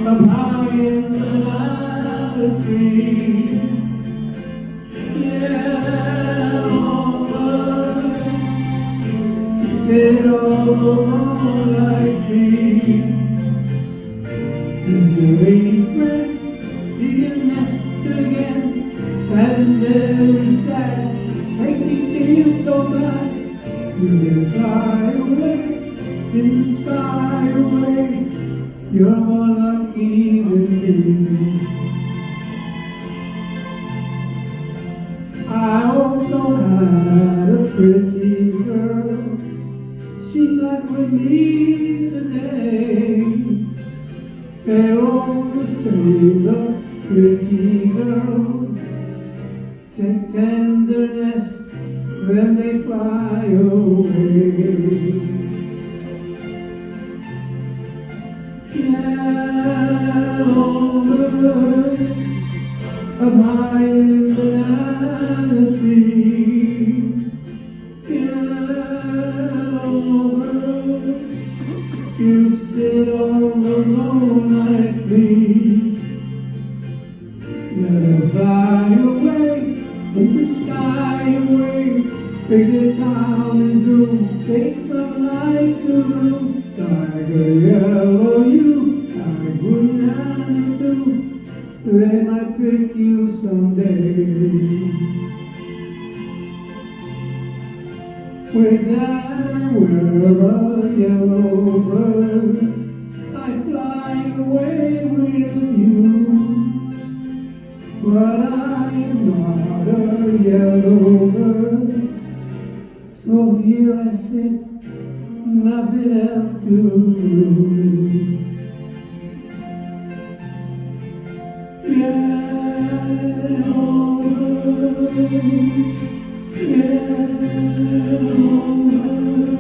Up high in the street, sit all alone like me. Is your ain't friend, be a nest again, and every sad, make me feel so bad. You can fly away, in the sky away, you're more lucky than me. I also had a pretty girl, she met with me today. They always say the pretty girls take tenderness when they fly away. Yellow bird, up high in the street. Yellow bird, you sit all alone like me. Let her fly away, in the sky away. Big the town is room, take from light to room. Tiger yellow you, I wouldn't have to. They might pick you someday. With that I wear a yellow bird, I fly away with you. But I am not a yellow bird, so here I sit, nothing else to do. Yellow bird, yellow bird.